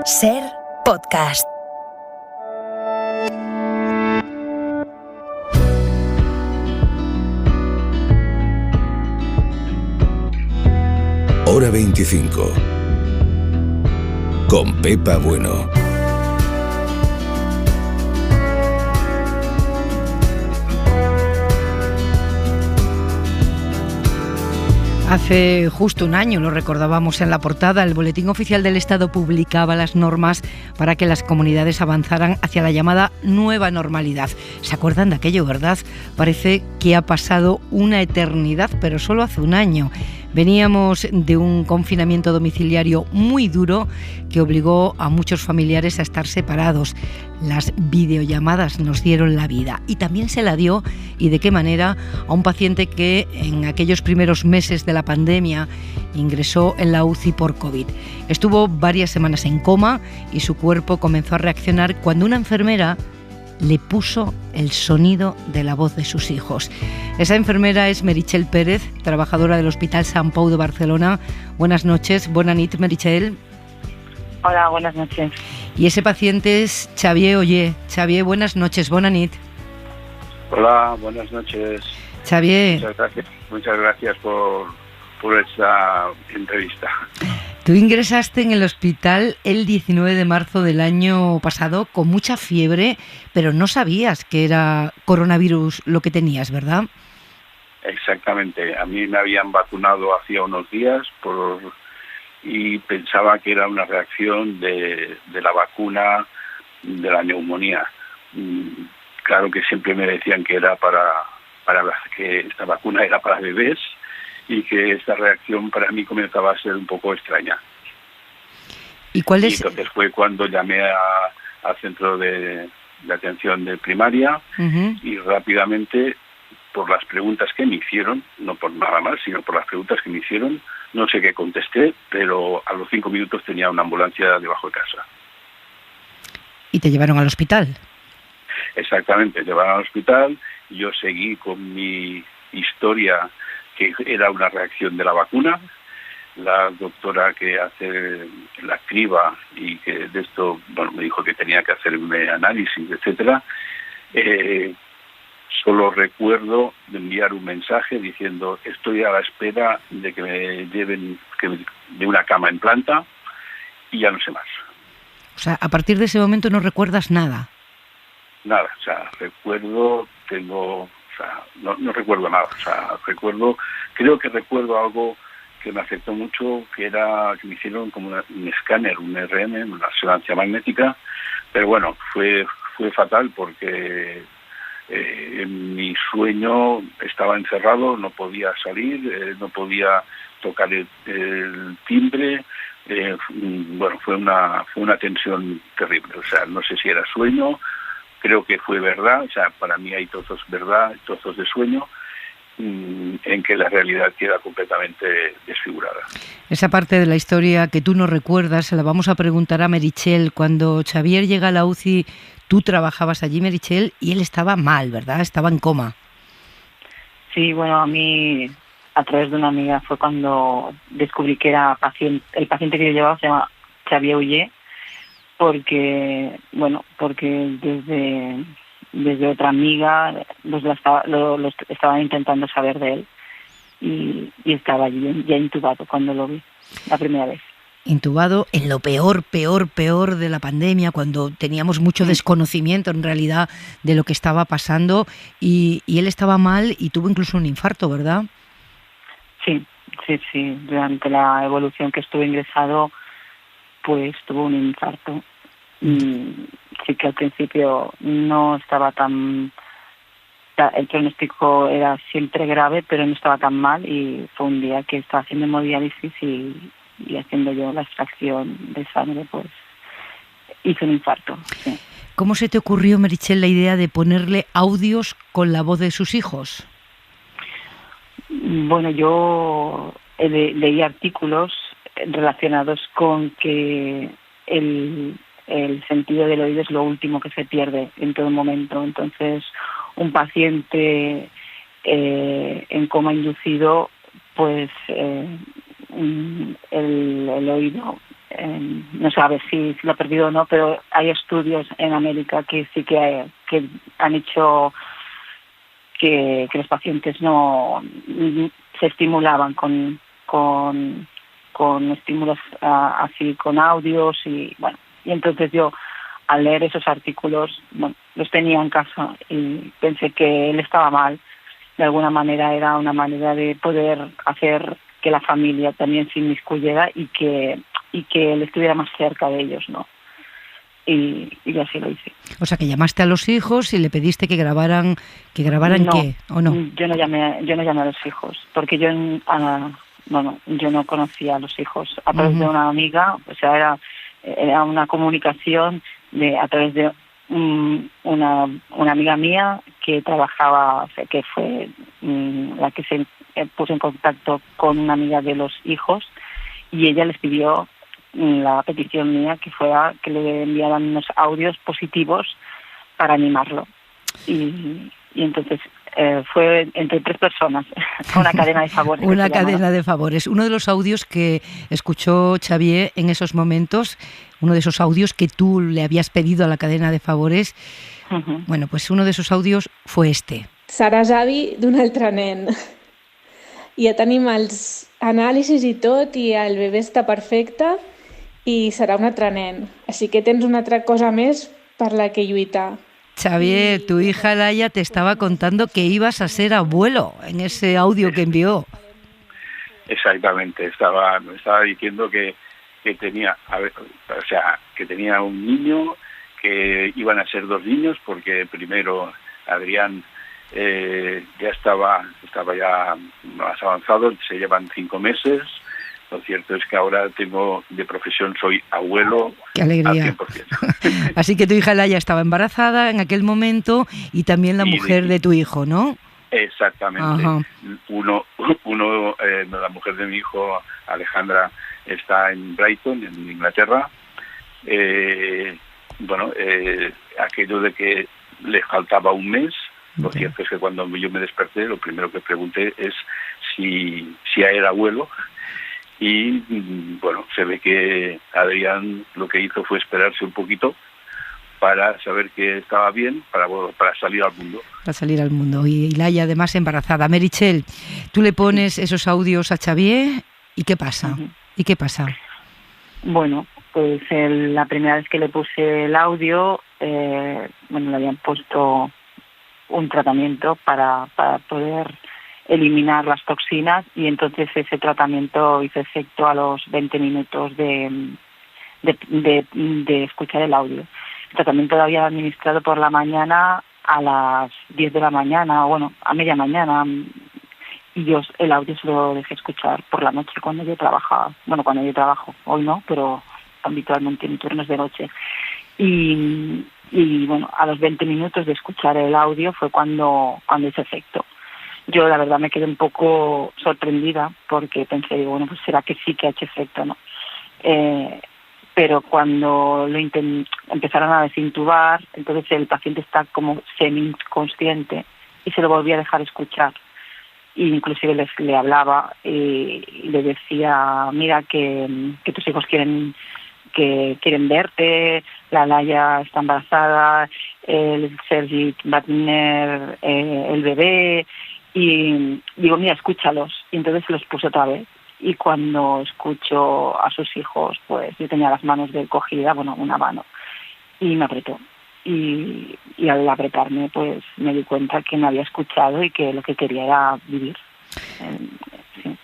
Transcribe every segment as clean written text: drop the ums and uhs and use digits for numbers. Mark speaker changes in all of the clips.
Speaker 1: Ser Podcast.
Speaker 2: Hora 25. Con Pepa Bueno.
Speaker 3: Hace justo un año, lo recordábamos en la portada, el Boletín Oficial del Estado publicaba las normas para que las comunidades avanzaran hacia la llamada nueva normalidad. ¿Se acuerdan de aquello, verdad? Parece que ha pasado una eternidad, pero solo hace un año. Veníamos de un confinamiento domiciliario muy duro que obligó a muchos familiares a estar separados. Las videollamadas nos dieron la vida y también se la dio, y de qué manera, a un paciente que en aquellos primeros meses de la pandemia ingresó en la UCI por COVID. Estuvo varias semanas en coma y su cuerpo comenzó a reaccionar cuando una enfermera le puso el sonido de la voz de sus hijos. Esa enfermera es Meritxell Pérez, trabajadora del Hospital Sant Pau de Barcelona. Buenas noches, bona nit, Meritxell.
Speaker 4: Hola, buenas noches.
Speaker 3: Y ese paciente es Xavier Ollé. Xavier, buenas noches, bona nit.
Speaker 5: Hola, buenas noches.
Speaker 3: Xavier.
Speaker 5: Muchas gracias por esta entrevista.
Speaker 3: Tú ingresaste en el hospital el 19 de marzo del año pasado con mucha fiebre, pero no sabías que era coronavirus lo que tenías, ¿verdad?
Speaker 5: Exactamente. A mí me habían vacunado hacía unos días y pensaba que era una reacción de la vacuna de la neumonía. Claro que siempre me decían que era que esta vacuna era para bebés y que esta reacción para mí comenzaba a ser un poco extraña.
Speaker 3: ¿Y cuál es?
Speaker 5: Y entonces fue cuando llamé al centro de atención de primaria. Uh-huh. Y rápidamente, por las preguntas que me hicieron, no por nada más, sino por las preguntas que me hicieron, no sé qué contesté, pero a los 5 minutos tenía una ambulancia debajo de casa.
Speaker 3: ¿Y te llevaron al hospital?
Speaker 5: Exactamente, llevaron al hospital. Yo seguí con mi historia, que era una reacción de la vacuna. La doctora que hace la criba y que de esto, me dijo que tenía que hacer un análisis, etcétera. Solo recuerdo de enviar un mensaje diciendo: estoy a la espera de que me lleven de una cama en planta, y ya no sé más.
Speaker 3: O sea, a partir de ese momento no recuerdas nada.
Speaker 5: Nada, o sea, no recuerdo nada. O sea, creo que recuerdo algo que me afectó mucho, que me hicieron como un escáner, un RM, una resonancia magnética, pero bueno, fue fatal porque en mi sueño estaba encerrado, no podía salir, no podía tocar el timbre. Fue una tensión terrible. O sea, no sé si era sueño. Creo que fue verdad, o sea, para mí hay trozos verdad, trozos de sueño, en que la realidad queda completamente desfigurada.
Speaker 3: Esa parte de la historia que tú no recuerdas se la vamos a preguntar a Meritxell. Cuando Xavier llega a la UCI, tú trabajabas allí, Meritxell, y él estaba mal, ¿verdad? Estaba en coma.
Speaker 4: Sí, bueno, a mí, a través de una amiga, fue cuando descubrí que era el paciente que yo llevaba se llama Xavier Ollé, porque desde otra amiga lo estaban intentando saber de él, y estaba allí ya intubado cuando lo vi la primera vez.
Speaker 3: Intubado en lo peor de la pandemia, cuando teníamos mucho desconocimiento en realidad de lo que estaba pasando, y él estaba mal y tuvo incluso un infarto, ¿verdad?
Speaker 4: Sí. Durante la evolución que estuvo ingresado, pues tuvo un infarto. Sí que al principio no estaba el pronóstico era siempre grave, pero no estaba tan mal, y fue un día que estaba haciendo hemodiálisis y haciendo yo la extracción de sangre, pues hizo un infarto. Sí.
Speaker 3: ¿Cómo se te ocurrió, Meritxell, la idea de ponerle audios con la voz de sus hijos?
Speaker 4: Bueno, yo leí artículos relacionados con que el sentido del oído es lo último que se pierde en todo momento. Entonces, un paciente en coma inducido, pues el oído no sabe si lo ha perdido o no, pero hay estudios en América que sí que han hecho que los pacientes no se estimulaban con estímulos así, con audios y bueno, y entonces yo al leer esos artículos, bueno, los tenía en casa y pensé que él estaba mal. De alguna manera era una manera de poder hacer que la familia también se inmiscuyera y que él estuviera más cerca de ellos, ¿no? Y así lo hice.
Speaker 3: O sea, que llamaste a los hijos y le pediste que grabaran
Speaker 4: No,
Speaker 3: ¿qué? ¿O no?
Speaker 4: Yo no llamé a los hijos, porque yo no conocía a los hijos. A través de una amiga, o sea, era una comunicación a través de una amiga mía que trabajaba, o sea, que fue la que se puso en contacto con una amiga de los hijos, y ella les pidió la petición mía que fuera que le enviaran unos audios positivos para animarlo. Y entonces fue entre 3 personas, una cadena de favores.
Speaker 3: Una cadena de favores. Uno de los audios que escuchó Xavier en esos momentos, uno de esos audios que tú le habías pedido a la cadena de favores, bueno, pues uno de esos audios fue este.
Speaker 1: Seràs avi d'un altre nen. Ja tenim els anàlisis i tot, i el bebè està perfecte i serà un altre nen. Així que tens una altra cosa més per la que lluitar.
Speaker 3: Xavier, tu hija Laia te estaba contando que ibas a ser abuelo en ese audio que envió.
Speaker 5: Exactamente, me estaba diciendo que tenía, que tenía un niño, que iban a ser 2 niños, porque primero Adrián ya estaba ya más avanzado, se llevan 5 meses. Lo cierto es que ahora de profesión soy abuelo.
Speaker 3: ¡Qué alegría!
Speaker 5: Al 100%.
Speaker 3: Así que tu hija Laia estaba embarazada en aquel momento y también la mujer de tu hijo, ¿no?
Speaker 5: Exactamente.
Speaker 3: Ajá.
Speaker 5: La mujer de mi hijo, Alejandra, está en Brighton, en Inglaterra. Aquello de que le faltaba un mes. Lo cierto es que cuando yo me desperté, lo primero que pregunté es si era abuelo. Y bueno, se ve que Adrián lo que hizo fue esperarse un poquito para saber que estaba bien, para salir al mundo.
Speaker 3: Para salir al mundo. Y Laia además embarazada. Meritxell, tú le pones esos audios a Xavier y ¿qué pasa? ¿Y qué pasa?
Speaker 4: Bueno, pues la primera vez que le puse el audio, le habían puesto un tratamiento para poder eliminar las toxinas, y entonces ese tratamiento hizo efecto a los 20 minutos de escuchar el audio. El tratamiento lo había administrado por la mañana a las 10 de la mañana, a media mañana, y yo el audio se lo dejé escuchar por la noche cuando yo trabajaba. Bueno, cuando yo trabajo, hoy no, pero habitualmente en turnos de noche. Y a los 20 minutos de escuchar el audio fue cuando hizo efecto. Yo la verdad me quedé un poco sorprendida porque pensé, pues será que sí que ha hecho efecto, ¿no? Pero cuando empezaron a desintubar, entonces el paciente está como semi-inconsciente y se lo volví a dejar escuchar. E inclusive le hablaba y le decía, mira que tus hijos quieren verte, la Laia está embarazada, el Sergi va a tener el bebé, y digo, mira, escúchalos. Y entonces los puse otra vez. Y cuando escucho a sus hijos, pues yo tenía las manos de cogida, una mano, y me apretó. Y al apretarme, pues me di cuenta que me había escuchado y que lo que quería era vivir. Sí.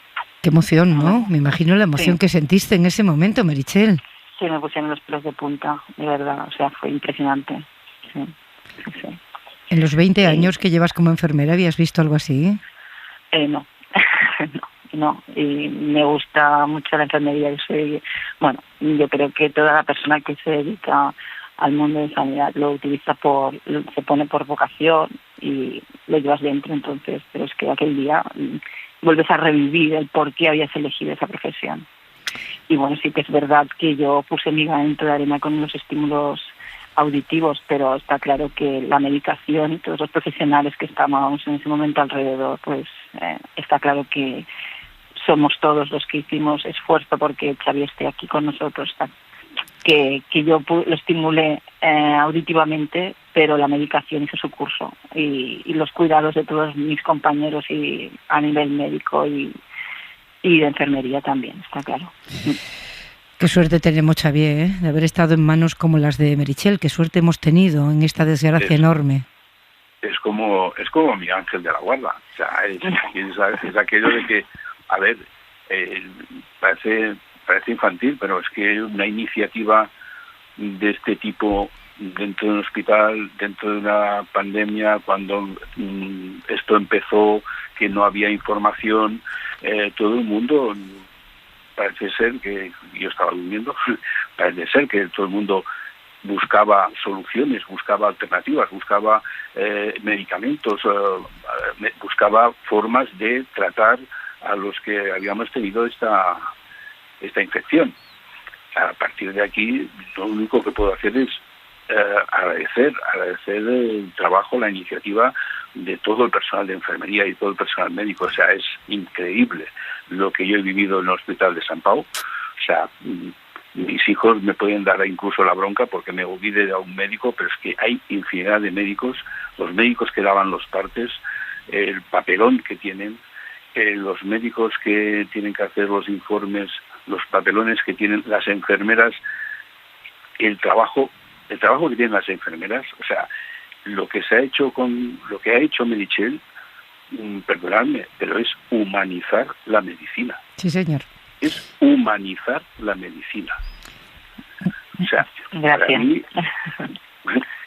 Speaker 3: Qué emoción, ¿no? Me imagino la emoción que sentiste en ese momento, Meritxell.
Speaker 4: Sí, me pusieron los pelos de punta, de verdad. O sea, fue impresionante. Sí.
Speaker 3: ¿En los 20 años que llevas como enfermera habías visto algo así?
Speaker 4: No. No, y me gusta mucho la enfermería. Yo creo que toda la persona que se dedica al mundo de sanidad lo utiliza se pone por vocación y lo llevas dentro, entonces, pero es que aquel día vuelves a revivir el por qué habías elegido esa profesión. Y sí que es verdad que yo puse mi granito de arena con los estímulos auditivos, pero está claro que la medicación y todos los profesionales que estábamos en ese momento alrededor, pues está claro que somos todos los que hicimos esfuerzo porque Xavi esté aquí con nosotros, que yo lo estimulé auditivamente, pero la medicación hizo su curso y los cuidados de todos mis compañeros y a nivel médico y de enfermería también, está claro.
Speaker 3: Qué suerte tenemos, Xavier, de haber estado en manos como las de Meritxell. Qué suerte hemos tenido en esta desgracia enorme.
Speaker 5: Es como mi ángel de la guarda. O sea, es aquello de que, a ver, parece infantil, pero es que una iniciativa de este tipo dentro de un hospital, dentro de una pandemia, cuando esto empezó, que no había información, todo el mundo, parece ser que, yo estaba durmiendo, parece ser que todo el mundo buscaba soluciones, buscaba alternativas, buscaba medicamentos, buscaba formas de tratar a los que habíamos tenido esta infección. A partir de aquí, lo único que puedo hacer es agradecer el trabajo, la iniciativa de todo el personal de enfermería y todo el personal médico. O sea, es increíble lo que yo he vivido en el Hospital de Sant Pau. O sea, mis hijos me pueden dar incluso la bronca porque me olvide de un médico, pero es que hay infinidad de médicos, los médicos que daban los partes, el papelón que tienen, los médicos que tienen que hacer los informes, los papelones que tienen las enfermeras, el trabajo que tienen las enfermeras. O sea, lo que ha hecho Meritxell, perdonadme, pero es humanizar la medicina.
Speaker 3: Sí, señor.
Speaker 5: Es humanizar la medicina. O sea,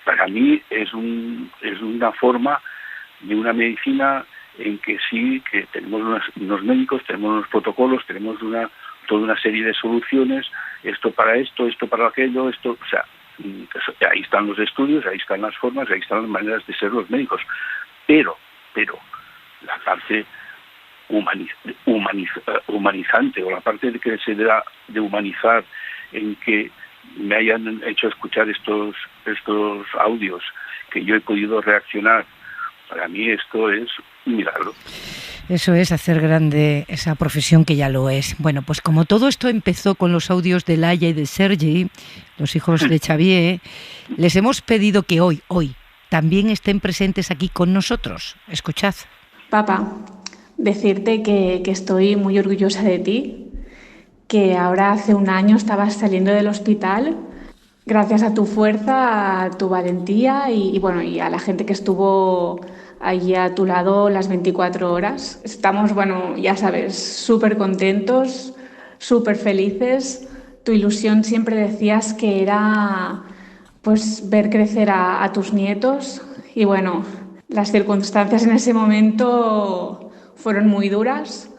Speaker 5: para mí es una forma de una medicina en que sí, que tenemos unos médicos, tenemos unos protocolos, tenemos toda una serie de soluciones, esto para aquello, o sea, ahí están los estudios, ahí están las formas, ahí están las maneras de ser los médicos, pero la parte humanizante, o la parte de que se da de humanizar, en que me hayan hecho escuchar estos audios, que yo he podido reaccionar, para mí esto es un milagro.
Speaker 3: Eso es hacer grande esa profesión que ya lo es. Bueno, pues como todo esto empezó con los audios de Laia y de Sergi, los hijos de Xavier, les hemos pedido que hoy también estén presentes aquí con nosotros. Escuchad.
Speaker 1: Papá, decirte que estoy muy orgullosa de ti, que ahora hace un año estabas saliendo del hospital gracias a tu fuerza, a tu valentía y a la gente que estuvo allí a tu lado las 24 horas. Estamos, ya sabes, súper contentos, súper felices. Tu ilusión siempre decías que era pues ver crecer a tus nietos y las circunstancias en ese momento fueron muy duras.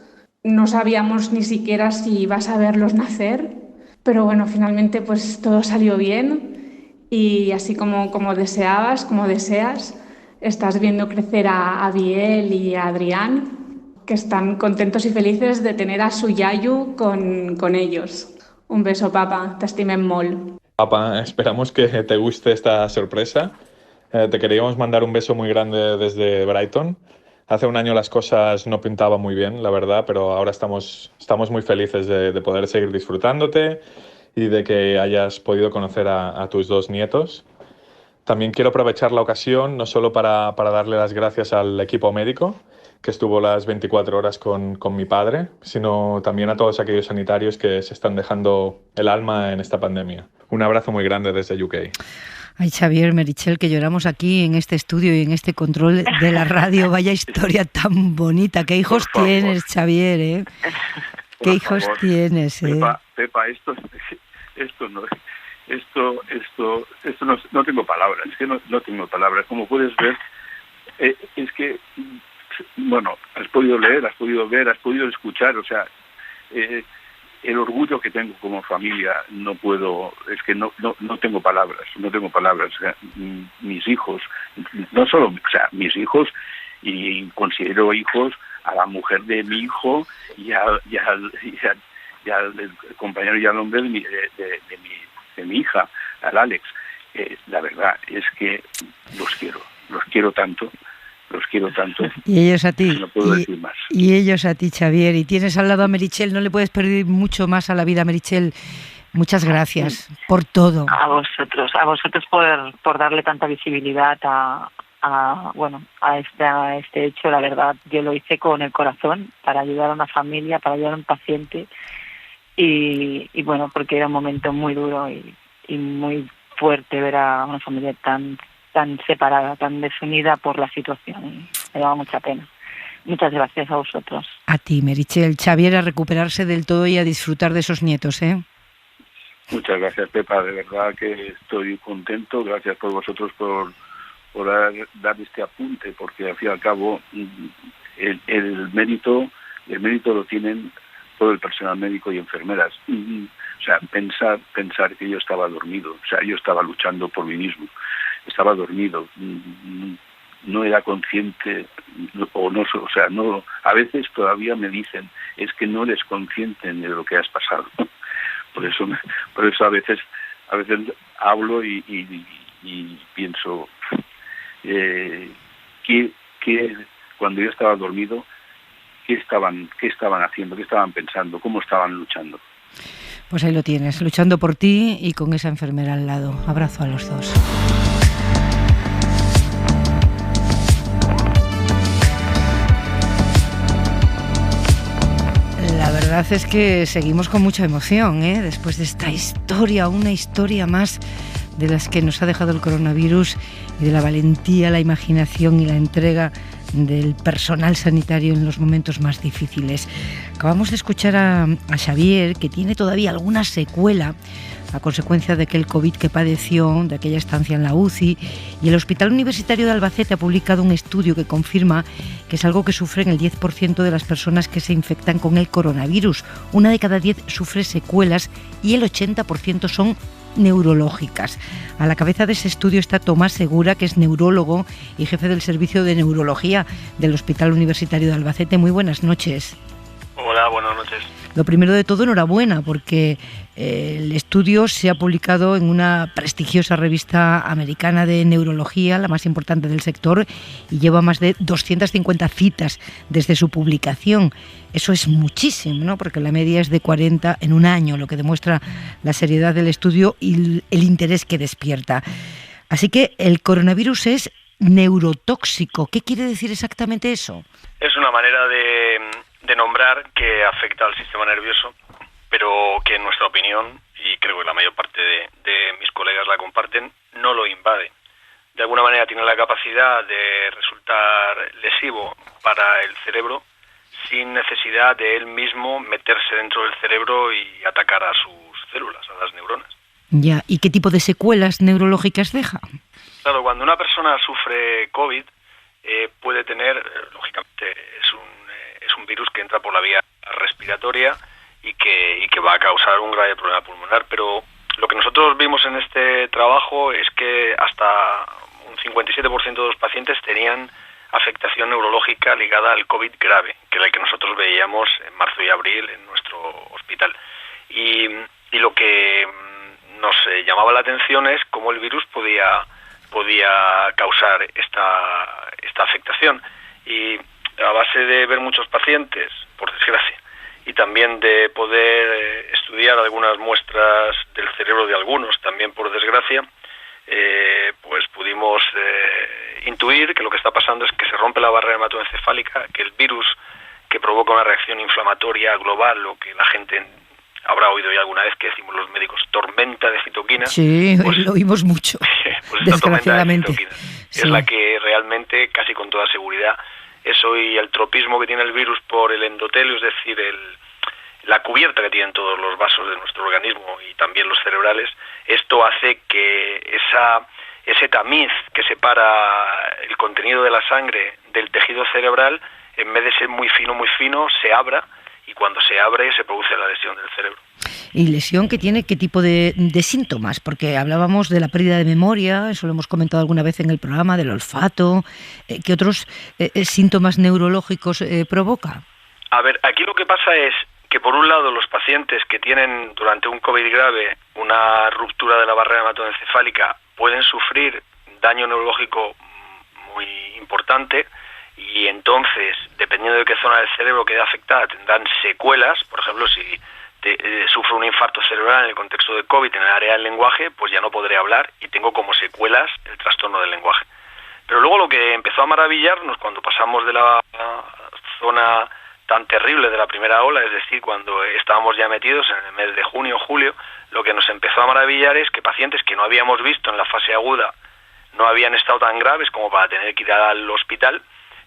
Speaker 1: No sabíamos ni siquiera si ibas a verlos nacer, pero finalmente pues todo salió bien y así como deseabas, como deseas, estás viendo crecer a Biel y a Adrián, que están contentos y felices de tener a su iaio con ellos. Un beso, papá, t'estimem molt.
Speaker 6: Papá, esperamos que te guste esta sorpresa. Te queríamos mandar un beso muy grande desde Brighton. Hace un año las cosas no pintaban muy bien, la verdad, pero ahora estamos muy felices de poder seguir disfrutándote y de que hayas podido conocer a tus dos nietos. También quiero aprovechar la ocasión no solo para darle las gracias al equipo médico, que estuvo las 24 horas con mi padre, sino también a todos aquellos sanitarios que se están dejando el alma en esta pandemia. Un abrazo muy grande desde UK.
Speaker 3: Ay, Xavier, Meritxell, que lloramos aquí en este estudio y en este control de la radio. Vaya historia tan bonita. ¿Qué hijos tienes, Xavier, eh? ¿Qué hijos tienes, eh?
Speaker 5: Pepa, esto no tengo palabras. Es que no tengo palabras. Como puedes ver, es que, has podido leer, has podido ver, has podido escuchar, o sea, el orgullo que tengo como familia, no tengo palabras, o sea, mis hijos, no solo, o sea, mis hijos, y considero hijos a la mujer de mi hijo y al compañero y al hombre de mi hija, al Alex. La verdad es que los quiero tanto, Los quiero tanto.
Speaker 3: Y ellos a ti.
Speaker 5: No puedo decir más.
Speaker 3: Y ellos a ti, Xavier. Y tienes al lado a Meritxell, no le puedes pedir mucho más a la vida, Meritxell. Muchas gracias por todo.
Speaker 4: A vosotros por darle tanta visibilidad a este hecho. La verdad, yo lo hice con el corazón para ayudar a una familia, para ayudar a un paciente y bueno, porque era un momento muy duro y muy fuerte ver a una familia tan separada, tan desunida por la situación, y me daba mucha pena. Muchas gracias a vosotros.
Speaker 3: A ti, Meritxell. Xavier, a recuperarse del todo y a disfrutar de esos nietos, ¿eh?
Speaker 5: Muchas gracias, Pepa, de verdad que estoy contento. Gracias por vosotros por dar este apunte, porque al fin y al cabo el mérito lo tienen todo el personal médico y enfermeras. O sea, pensar que yo estaba dormido, o sea, yo estaba luchando por mí mismo, estaba dormido, no era consciente, no, a veces todavía me dicen, es que no eres consciente de lo que has pasado. Por eso a veces hablo y pienso que cuando yo estaba dormido, ¿qué estaban haciendo? ¿Qué estaban pensando? ¿Cómo estaban luchando?
Speaker 3: Pues ahí lo tienes, luchando por ti y con esa enfermera al lado. Abrazo a los dos. La verdad es que seguimos con mucha emoción, ¿eh? Después de esta historia, una historia más de las que nos ha dejado el coronavirus y de la valentía, la imaginación y la entrega del personal sanitario en los momentos más difíciles. Acabamos de escuchar a Xavier, que tiene todavía alguna secuela a consecuencia de aquel COVID que padeció, de aquella estancia en la UCI, y el Hospital Universitario de Albacete ha publicado un estudio que confirma que es algo que sufren el 10% de las personas que se infectan con el coronavirus. 1 de cada 10 sufre secuelas y el 80% son neurológicas. A la cabeza de ese estudio está Tomás Segura, que es neurólogo y jefe del servicio de neurología del Hospital Universitario de Albacete. Muy buenas noches.
Speaker 7: Hola, buenas noches.
Speaker 3: Lo primero de todo, enhorabuena, porque el estudio se ha publicado en una prestigiosa revista americana de neurología, la más importante del sector, y lleva más de 250 citas desde su publicación. Eso es muchísimo, ¿no? Porque la media es de 40 en un año, lo que demuestra la seriedad del estudio y el interés que despierta. Así que el coronavirus es neurotóxico. ¿Qué quiere decir exactamente eso?
Speaker 7: Es una manera de nombrar que afecta al sistema nervioso, pero que en nuestra opinión, y creo que la mayor parte de mis colegas la comparten, no lo invade. De alguna manera tiene la capacidad de resultar lesivo para el cerebro sin necesidad de él mismo meterse dentro del cerebro y atacar a sus células, a las neuronas.
Speaker 3: Ya, ¿y qué tipo de secuelas neurológicas deja?
Speaker 7: Claro, cuando una persona sufre COVID, puede tener, lógicamente, es un virus que entra por la vía respiratoria y que va a causar un grave problema pulmonar, pero lo que nosotros vimos en este trabajo es que hasta un 57% de los pacientes tenían afectación neurológica ligada al COVID grave, que era el que nosotros veíamos en marzo y abril en nuestro hospital. Y lo que nos llamaba la atención es cómo el virus podía causar esta afectación. Y a base de ver muchos pacientes, por desgracia, y también de poder estudiar algunas muestras del cerebro de algunos, también por desgracia, pues pudimos intuir que lo que está pasando es que se rompe la barrera hematoencefálica, que el virus que provoca una reacción inflamatoria global, lo que la gente habrá oído ya alguna vez que decimos los médicos, tormenta de citoquinas.
Speaker 3: Sí, pues, lo oímos mucho,
Speaker 7: pues
Speaker 3: desgraciadamente.
Speaker 7: Es la que realmente, casi con toda seguridad, eso y el tropismo que tiene el virus por el endotelio, es decir, la cubierta que tienen todos los vasos de nuestro organismo y también los cerebrales, esto hace que ese tamiz que separa el contenido de la sangre del tejido cerebral, en vez de ser muy fino, se abra, y cuando se abre se produce la lesión del cerebro.
Speaker 3: ¿Y lesión que tiene qué tipo de síntomas? Porque hablábamos de la pérdida de memoria, eso lo hemos comentado alguna vez en el programa, del olfato. ¿Qué otros síntomas neurológicos provoca?
Speaker 7: A ver, aquí lo que pasa es que por un lado los pacientes que tienen durante un COVID grave una ruptura de la barrera hematoencefálica pueden sufrir daño neurológico muy importante, y entonces, dependiendo de qué zona del cerebro quede afectada, tendrán secuelas. Por ejemplo, si sufro un infarto cerebral en el contexto de COVID en el área del lenguaje, pues ya no podré hablar y tengo como secuelas el trastorno del lenguaje. Pero luego lo que empezó a maravillarnos cuando pasamos de la zona tan terrible de la primera ola, es decir, cuando estábamos ya metidos en el mes de junio o julio, lo que nos empezó a maravillar es que pacientes que no habíamos visto en la fase aguda no habían estado tan graves como para tener que ir al hospital,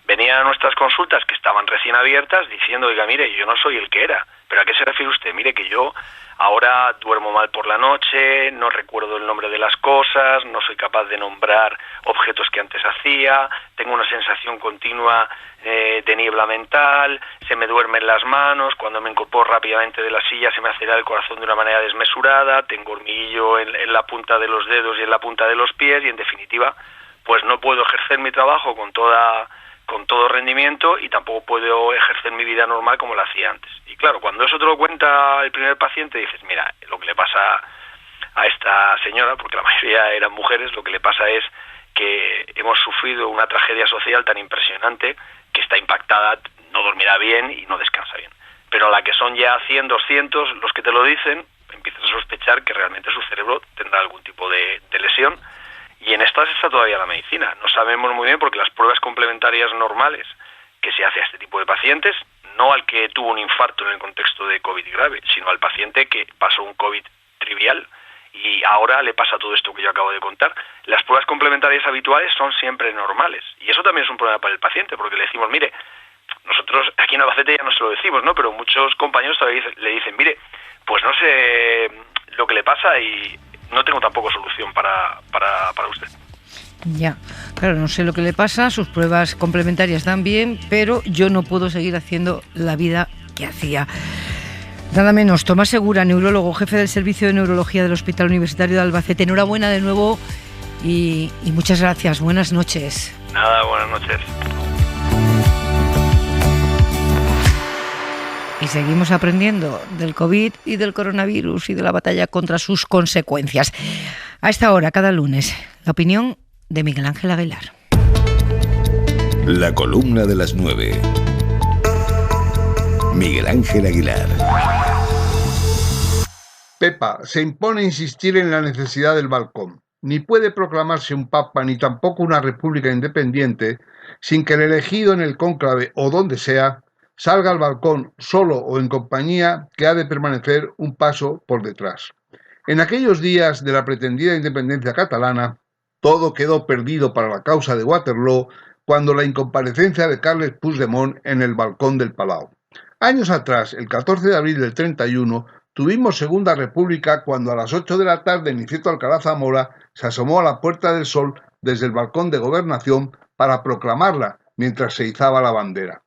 Speaker 7: venían a nuestras consultas que estaban recién abiertas diciendo, oiga, mire, yo no soy el que era. ¿Pero a qué se refiere usted? Mire que yo ahora duermo mal por la noche, no recuerdo el nombre de las cosas, no soy capaz de nombrar objetos que antes hacía, tengo una sensación continua de niebla mental, se me duermen las manos, cuando me incorporo rápidamente de la silla se me acelera el corazón de una manera desmesurada, tengo hormiguillo en la punta de los dedos y en la punta de los pies y, en definitiva, pues no puedo ejercer mi trabajo con todo rendimiento y tampoco puedo ejercer mi vida normal como lo hacía antes. Y claro, cuando eso te lo cuenta el primer paciente, dices, mira, lo que le pasa a esta señora, porque la mayoría eran mujeres, lo que le pasa es que hemos sufrido una tragedia social tan impresionante que está impactada, no dormirá bien y no descansa bien. Pero a la que son ya 100, 200 los que te lo dicen, empiezas a sospechar que realmente su cerebro tendrá algún tipo de lesión. Y en estas está todavía la medicina. No sabemos muy bien porque las pruebas complementarias normales que se hace a este tipo de pacientes, no al que tuvo un infarto en el contexto de COVID grave, sino al paciente que pasó un COVID trivial y ahora le pasa todo esto que yo acabo de contar. Las pruebas complementarias habituales son siempre normales. Y eso también es un problema para el paciente, porque le decimos, mire, nosotros aquí en Albacete ya no se lo decimos, ¿no? Pero muchos compañeros todavía le dicen, mire, pues no sé lo que le pasa y no tengo tampoco solución para usted.
Speaker 3: Ya, claro, no sé lo que le pasa, sus pruebas complementarias dan bien, pero yo no puedo seguir haciendo la vida que hacía. Nada menos, Tomás Segura, neurólogo, jefe del Servicio de Neurología del Hospital Universitario de Albacete. Enhorabuena de nuevo y muchas gracias. Buenas noches.
Speaker 7: Nada, buenas noches.
Speaker 3: Y seguimos aprendiendo del COVID y del coronavirus y de la batalla contra sus consecuencias. A esta hora, cada lunes, la opinión de Miguel Ángel Aguilar.
Speaker 2: La columna de las 9. Miguel Ángel Aguilar.
Speaker 8: Pepa se impone insistir en la necesidad del balcón. Ni puede proclamarse un papa ni tampoco una república independiente sin que el elegido en el cónclave o donde sea salga al balcón solo o en compañía, que ha de permanecer un paso por detrás. En aquellos días de la pretendida independencia catalana, todo quedó perdido para la causa de Waterloo cuando la incomparecencia de Carles Puigdemont en el balcón del Palau. Años atrás, el 14 de abril del 31, tuvimos Segunda República cuando a las 8 de la tarde Niceto Alcalá Zamora se asomó a la Puerta del Sol desde el balcón de Gobernación para proclamarla mientras se izaba la bandera.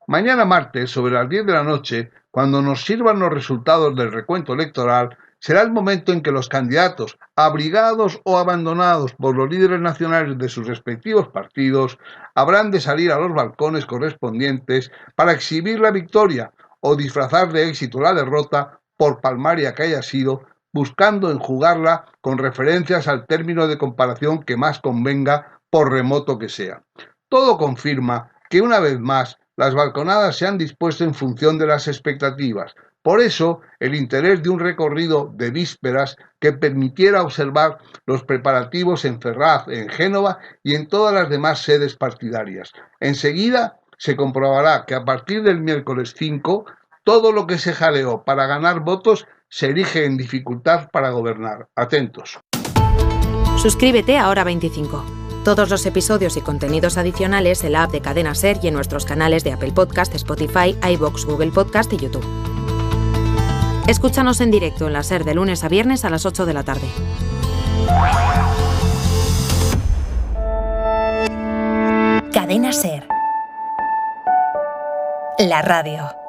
Speaker 8: Mañana martes, sobre las 10 de la noche, cuando nos sirvan los resultados del recuento electoral, será el momento en que los candidatos, abrigados o abandonados por los líderes nacionales de sus respectivos partidos, habrán de salir a los balcones correspondientes para exhibir la victoria o disfrazar de éxito la derrota, por palmaria que haya sido, buscando enjugarla con referencias al término de comparación que más convenga, por remoto que sea. Todo confirma que, una vez más, las balconadas se han dispuesto en función de las expectativas. Por eso, el interés de un recorrido de vísperas que permitiera observar los preparativos en Ferraz, en Génova y en todas las demás sedes partidarias. Enseguida se comprobará que a partir del miércoles 5, todo lo que se jaleó para ganar votos se erige en dificultad para gobernar. Atentos.
Speaker 9: Suscríbete a Hora 25. Todos los episodios y contenidos adicionales en la app de Cadena SER y en nuestros canales de Apple Podcast, Spotify, iVoox, Google Podcast y YouTube. Escúchanos en directo en la SER de lunes a viernes a las 8 de la tarde. Cadena SER. La radio.